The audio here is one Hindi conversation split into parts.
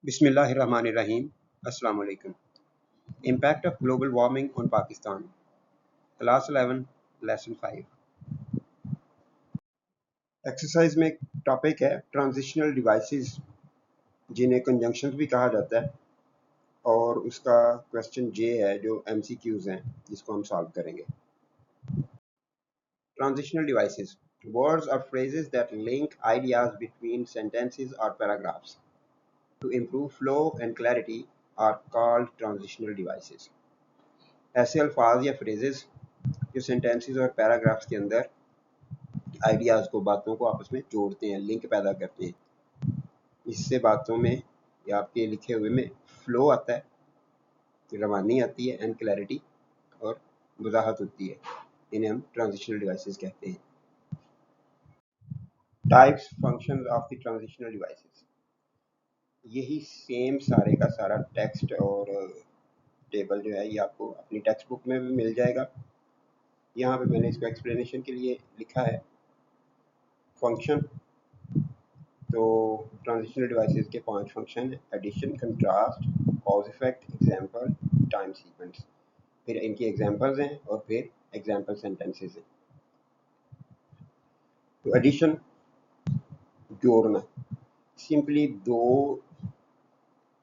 Bismillahirrahmanirrahim. Assalamu alaikum. Impact of global warming on Pakistan. Class 11, Lesson 5. Exercise में एक टॉपिक है ट्रांजिशनल डिवाइसेस, जिन्हें कंजंक्शंस भी कहा जाता है, और उसका क्वेश्चन जे है जो MCQs हैं, जिसको हम सॉल्व करेंगे। Transitional devices, words or phrases that link ideas between sentences or paragraphs to improve flow and clarity are called transitional devices. ऐसे अल्फाज या फ्रेजेस जो सेंटेंसेस और पैराग्राफ्स के अंदर आइडियाज़ को, बातों को आपस में जोड़ते हैं, लिंक पैदा करते हैं। इससे बातों में या आपके लिखे हुए में फ्लो आता है, रवानी आती है, एंड क्लैरिटी और वजाहत होती है। इन्हें हम ट्रांजिशनल डिवाइसेस कहते हैं। Types functions of the transitional devices, यही सेम सारे का सारा टेक्स्ट और टेबल जो है ये आपको अपनी टेक्स्ट बुक में भी मिल जाएगा। यहाँ पे मैंने इसको एक्सप्लेनेशन के लिए लिखा है फंक्शन। तो ट्रांजिशनल डिवाइसेस के 5 फंक्शन है: addition, contrast, pause effect, example, time sequence. फिर इनके एग्जांपल्स हैं और फिर एग्जांपल सेंटेंसेस हैं। तो एडिशन, जोड़ना, सिंपली दो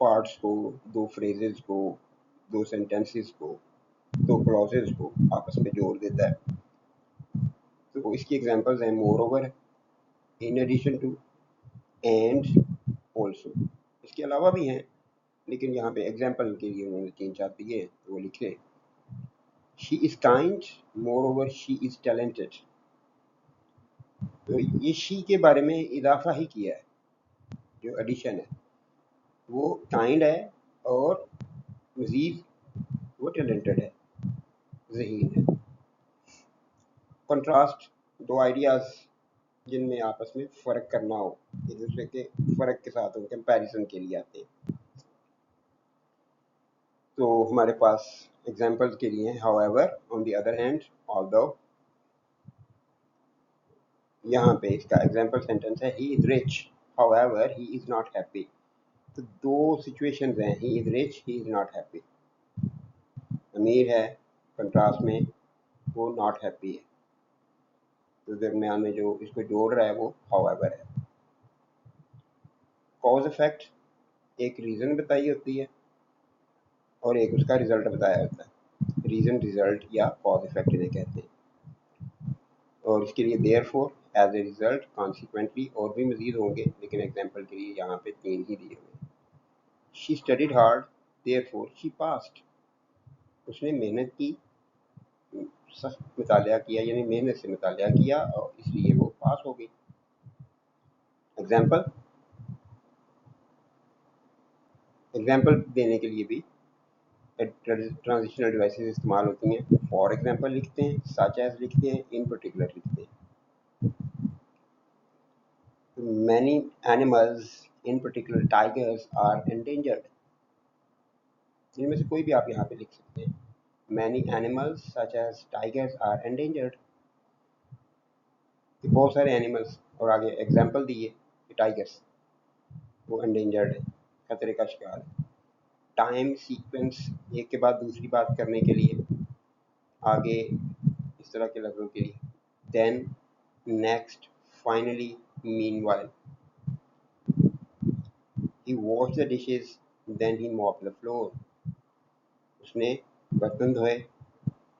पार्ट्स को, दो फ्रेजेस को, दो सेंटेंसेस को, दो क्लॉजेस को आपस में जोड़ देता है। तो इसकी एग्जांपल्स हैं moreover, in addition to, and also. इसके अलावा भी हैं, लेकिन यहाँ पे एग्जांपल के लिए उन्होंने 3-4 दिए तो वो लिखे। She is kind, more over she is talented. तो ये शी के बारे में इजाफा ही किया है। जो एडिशन है वो काइंड है और मजीद वो टैलेंटेड है, ज़हीन है। कंट्रास्ट, दो आइडियाज जिनमें आपस में फ़र्क करना हो, एक दूसरे के फ़र्क के साथ हो, कंपैरिजन के लिए आते हैं। तो हमारे पास एग्जांपल्स के लिए however, on the other hand, although. यहाँ पे इसका एग्जांपल सेंटेंस है he is rich, however he is not happy. तो दो सिचुएशंस हैं, he is rich, he is not happy. अमीर है, कंट्रास्ट में वो नॉट हैप्पी है। तो दरमियान में जो इसको जोड़ रहा है वो हाउएवर है। कॉज इफेक्ट, एक रीज़न बताई होती है और एक उसका रिजल्ट बताया होता है। रीज़न रिजल्ट या कॉज इफेक्ट इन्हें कहते हैं। और इसके लिए therefore, as a result, consequently, और भी मजीद होंगे, लेकिन एग्जांपल के लिए यहाँ पे 3 ही दिए हुए। She studied hard, therefore she passed. उसने मेहनत की, सख्त मुतालिया किया, यानी मेहनत से मुतालिया किया और इसलिए वो पास हो गई। एग्जाम्पल देने के लिए भी ट्रांजिशनल डिवाइसेस इस्तेमाल होती हैं। फॉर एग्जाम्पल लिखते हैं, सच एज लिखते हैं, इन पर्टिकुलर लिखते हैं। Many animals, in particular tigers, are endangered. इनमें से कोई भी आप यहाँ पे लिख सकते हैं। Many animals such as tigers are endangered. बहुत सारे एनिमल्स, और आगे एग्जाम्पल दिए कि टाइगर्स वो एंडेंजर्ड है, खतरे का शिकार है। टाइम सीक्वेंस, एक के बाद दूसरी बात करने के लिए, आगे इस तरह के लफ्ज़ों के लिए। Then, next, finally, meanwhile. He wash the dishes, then he mop the floor. उसने बर्तन धोए,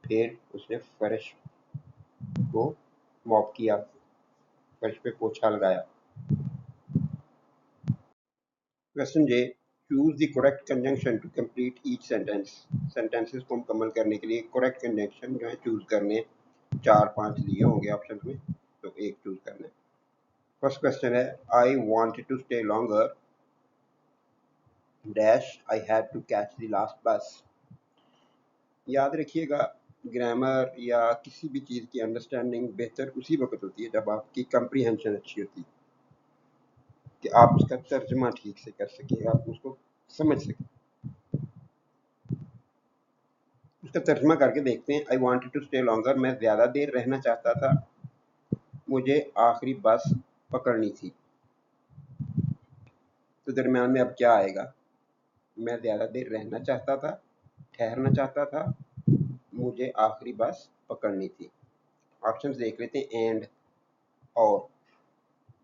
फिर उसने फर्श को मॉप किया, फर्श पे पोछा लगाया। Question J, choose the correct conjunction to complete each sentence. Sentences को मुकम्मल करने के लिए करेक्ट कंजंक्शन जो है चूज करने। 4-5 दिए होंगे ऑप्शन में, तो एक चूज करना है। फर्स्ट क्वेश्चन है, I wanted to stay longer, dash I had to catch the last bus. याद रखिएगा, ग्रामर या किसी भी चीज़ की अंडरस्टैंडिंग बेहतर उसी वक्त होती है जब आपकी कंप्रीहेंशन अच्छी होती है, कि आप उसका तर्जमा ठीक से कर सकें, आप उसको समझ सकें। उसका तर्जमा करके देखते हैं। I wanted to stay longer, मैं ज़्यादा देर रहना चाहता था, मुझे आखिरी बस पकड़नी थी। तो दरम्यान में अब क्या आएगा? मैं ज़्यादा देर रहना चाहता था, ठहरना चाहता था, मुझे आखिरी बस पकड़नी थी। ऑप्शंस देख लेते हैं। एंड, और,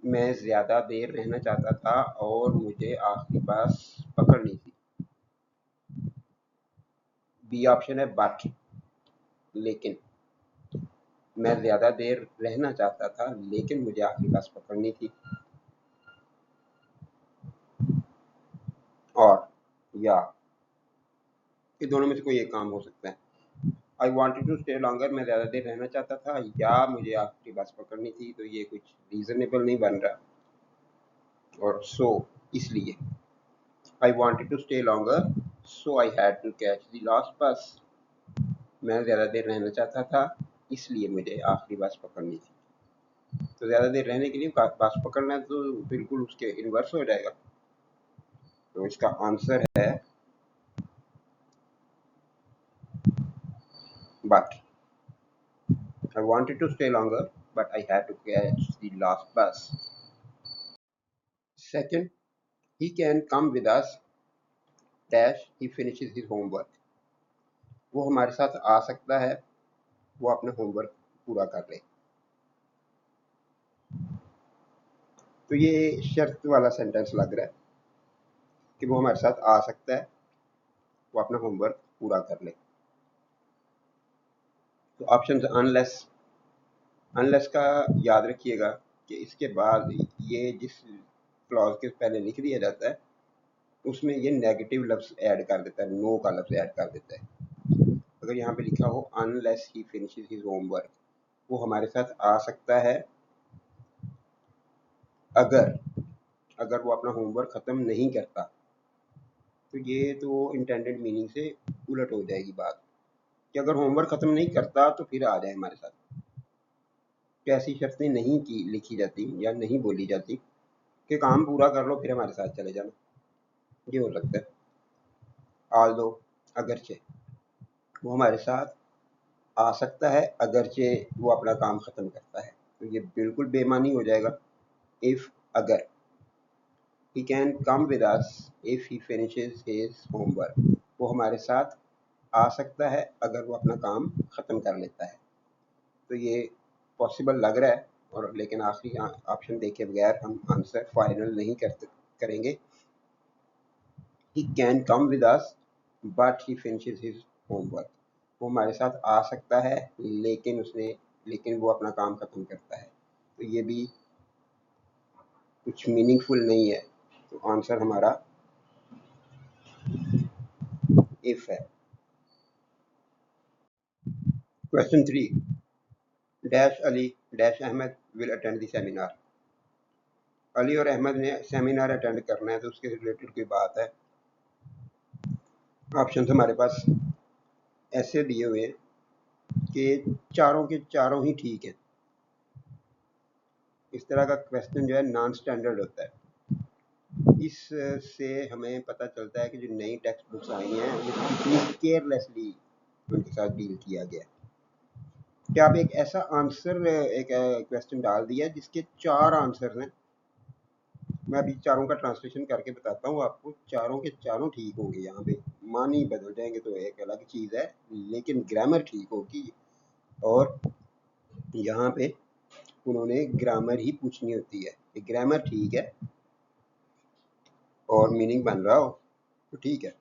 मैं ज़्यादा देर रहना चाहता था और मुझे आखिरी बस पकड़नी थी। बी ऑप्शन है बट, लेकिन। मैं ज़्यादा देर रहना चाहता था लेकिन मुझे आखिरी बस पकड़नी थी। और, या, ये दोनों में से कोई एक काम हो सकता है। I wanted to stay longer, मैं ज़्यादा देर रहना चाहता था, या मुझे आखिरी बस पकड़नी थी। तो ये कुछ रीज़नेबल नहीं बन रहा। और सो, इसलिए I wanted to stay longer so I had to catch the last bus. मैं ज़्यादा देर रहना चाहता था, इसलिए मुझे आखिरी बस पकड़नी थी। तो ज़्यादा देर रहने के लिए बस पकड़ना है तो बिल्कुल उसके इन्वर्स हो जाएगा। तो इसका आंसर है but. I wanted to stay longer, but I had to catch the last bus. Second, he can come with us dash he finishes his homework. वो हमारे साथ आ सकता है, वो अपना होमवर्क पूरा कर ले। तो ये शर्त वाला सेंटेंस लग रहा है कि वो हमारे साथ आ सकता है, वो अपना होमवर्क पूरा कर ले। तो ऑप्शन अनलेस। अनलेस का याद रखिएगा कि इसके बाद ये जिस क्लॉज के पहले लिख दिया जाता है उसमें ये नेगेटिव लफ्ज़ ऐड कर देता है, नो का लफ्ज़ ऐड कर देता है। अगर यहाँ पे लिखा हो unless he finishes his homework, वो हमारे साथ आ सकता है अगर वो अपना होमवर्क ख़त्म नहीं करता। तो ये तो इंटेंडेड मीनिंग से उलट हो जाएगी बात कि अगर होमवर्क ख़त्म नहीं करता तो फिर आ जाए हमारे साथ। तो ऐसी शर्तें नहीं की लिखी जाती या नहीं बोली जाती कि काम पूरा कर लो फिर हमारे साथ चले जाना। ये हो सकता है ऑल्दो, अगरचे, वो हमारे साथ आ सकता है अगरचे वो अपना काम ख़त्म करता है। तो ये बिल्कुल बेमानी हो जाएगा। इफ़, अगर, he can come with us if he finishes his homework, वो हमारे साथ आ सकता है अगर वो अपना काम ख़त्म कर लेता है। तो ये पॉसिबल लग रहा है, और लेकिन आखिरी ऑप्शन देखे बगैर हम आंसर फाइनल नहीं करेंगे। he can come with us but he finishes his homework, वो हमारे साथ आ सकता है लेकिन वो अपना काम ख़त्म करता है। तो ये भी कुछ मीनिंगफुल नहीं है। तो आंसर हमारा इफ है। Question 3, dash Ali dash Ahmad will attend the seminar. Ali और अहमद ने सेमिनार अटेंड करना है, तो उसके रिलेटेड कोई बात है। ऑप्शन हमारे पास ऐसे दिए हुए हैं कि चारों के चारों ही ठीक है। इस तरह का क्वेश्चन जो है नॉन स्टैंडर्ड होता है। इससे हमें पता चलता है कि जो नई टेक्स्ट बुक्स आई हैं उनमें कितनी केयरलेसली उनके साथ डील किया गया। कि आप एक ऐसा आंसर एक क्वेश्चन डाल दिया जिसके 4 आंसर हैं। मैं अभी चारों का ट्रांसलेशन करके बताता हूँ आपको। चारों के चारों ठीक होंगे, यहाँ पे मान ही बदल जाएंगे तो एक अलग चीज़ है, लेकिन ग्रामर ठीक होगी। और यहाँ पे उन्होंने ग्रामर ही पूछनी होती है कि ग्रामर ठीक है और मीनिंग बन रहा हो तो ठीक है।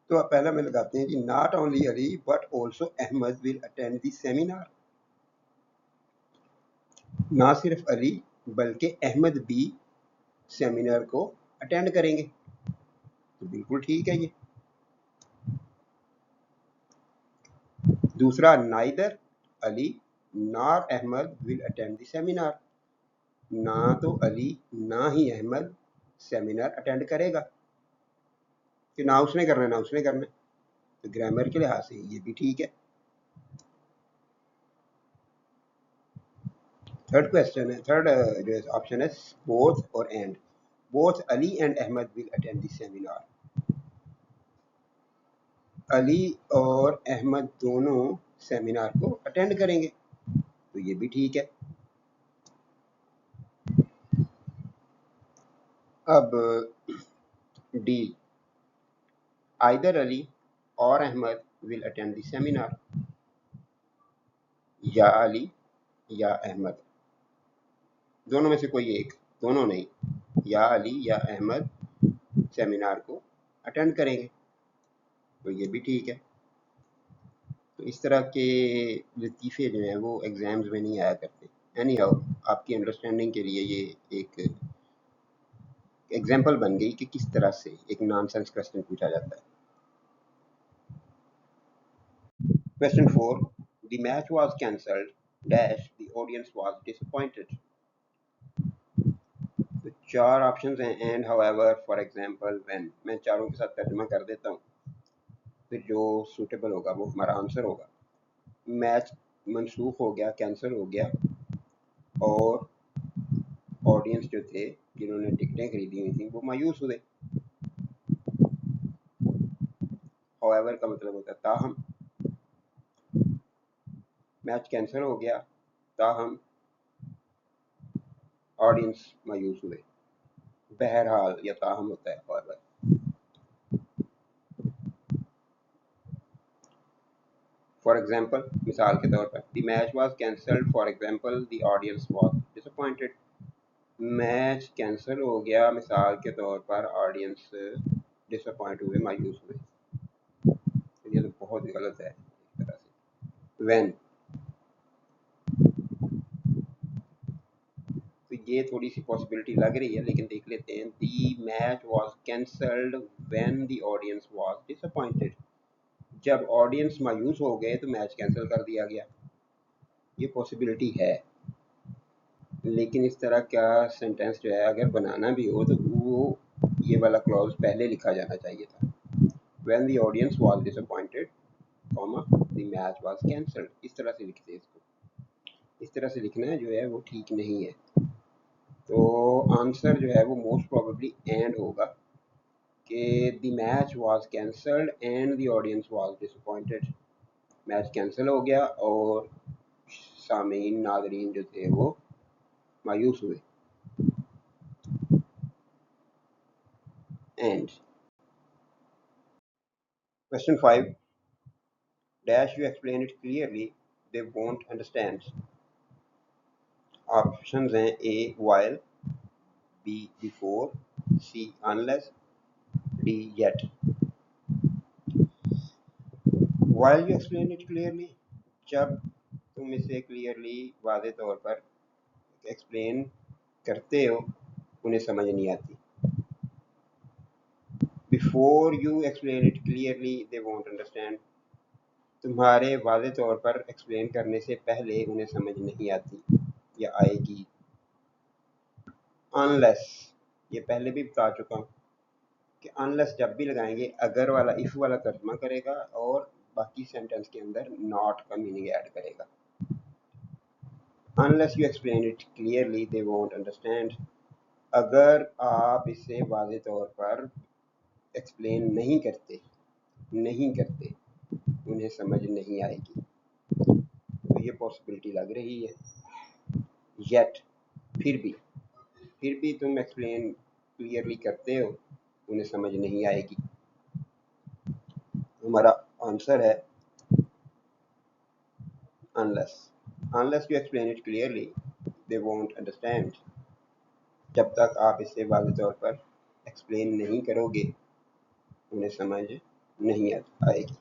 तो अब पहला में लगाते हैं कि not only Ali but also Ahmad will attend the seminar. ना सिर्फ अली बल्कि अहमद भी सेमिनार को अटेंड करेंगे। तो बिल्कुल ठीक है ये। दूसरा, neither Ali nor Ahmad will attend the seminar. ना तो अली ना ही अहमद सेमिनार अटेंड करेगा। कि ना उसने करना है ना उसने करना है। तो ग्रामर के लिहाज से ये भी ठीक है। थर्ड क्वेश्चन है, थर्ड जो ऑप्शन है बोथ और and. Both Ali and Ahmad will attend the seminar. Ali और अहमद दोनों सेमिनार को अटेंड करेंगे। तो ये भी ठीक है। अब डी, आइदर अली और Ahmad will attend the seminar, या अली या अहमद, दोनों में से कोई एक, दोनों नहीं, या अली या अहमद सेमिनार को अटेंड करेंगे, तो ये भी ठीक है। तो इस तरह के लतीफ़े जो हैं वो एग्ज़ाम्स में नहीं आया करते। एनी हाउ, आपकी अंडरस्टैंडिंग के लिए ये एक एग्जाम्पल बन गई कि किस तरह से एक नॉनसेंस क्वेश्चन पूछा जाता है। Question 4, the match was cancelled dash the audience was disappointed. तो 4 ऑप्शंस हैं, and, however, for example, when. मैं चारों के साथ तर्जुमा कर देता हूँ, फिर जो सूटेबल होगा वो हमारा आंसर होगा। मैच मनसूख हो गया, कैंसिल हो गया, और ऑडियंस जो थे जिन्होंने टिकटें खरीदी हुई थी वो मायूस हुए। हाउएवर का मतलब होता है ताहम। मैच कैंसिल हो गया, ताहम ऑडियंस मायूस हुए। बहरहाल या ताहम होता है हाउएवर। फॉर एग्जाम्पल, मिसाल के तौर पर, the match was cancelled, for example the audience was disappointed. Match cancel हो गया, मिसाल के तौर पर ऑडियंस डिसअपॉइंट हुए, मायूस हुए। तो ये तो बहुत गलत है एक तरह से। व्हेन, तो ये थोड़ी सी पॉसिबिलिटी लग रही है, लेकिन देख लेते हैं। The match was cancelled when the audience was disappointed. जब ऑडियंस मायूस हो गए तो मैच कैंसिल कर दिया गया, ये पॉसिबिलिटी है। लेकिन इस तरह का सेंटेंस जो है अगर बनाना भी हो तो वो ये वाला क्लॉज पहले लिखा जाना चाहिए था। When the audience was disappointed, the match was cancelled। इस तरह से लिखते हैं इसको। इस तरह से लिखना जो है वो ठीक नहीं है। तो आंसर जो है वो मोस्ट प्रोबेबली एंड होगा कि the match was cancelled and the audience was disappointed. Match cancel हो गया और सामीन, नाज़रीन जो थे वो मायूस हुए। And question 5, dash you explain it clearly, they won't understand. Options हैं A while, B before, C unless, D yet. While you explain it clearly, जब तुम इसे क्लियरली वाज़े तौर पर एक्सप्लेन करते हो उन्हें समझ नहीं आती। Before you explain it clearly they won't understand, तुम्हारे वाज़े तौर पर एक्सप्लेन करने से पहले उन्हें समझ नहीं आती या आएगी। अनलेस, ये पहले भी बता चुका हूँ कि अनलेस जब भी लगाएंगे अगर वाला, इफ वाला तर्जुमा करेगा और बाकी सेंटेंस के अंदर नॉट का मीनिंग ऐड करेगा। Unless you explain it clearly they won't understand, अगर आप इसे वाज़े तौर पर एक्सप्लेन नहीं करते उन्हें समझ नहीं आएगी। तो ये पॉसिबिलिटी लग रही है। येट, फिर भी तुम एक्सप्लेन क्लियरली करते हो उन्हें समझ नहीं आएगी। हमारा आंसर है unless you explain it clearly they won't understand, जब तक आप इसे वाज़ेह तौर पर एक्सप्लेन नहीं करोगे उन्हें समझ नहीं आएगी।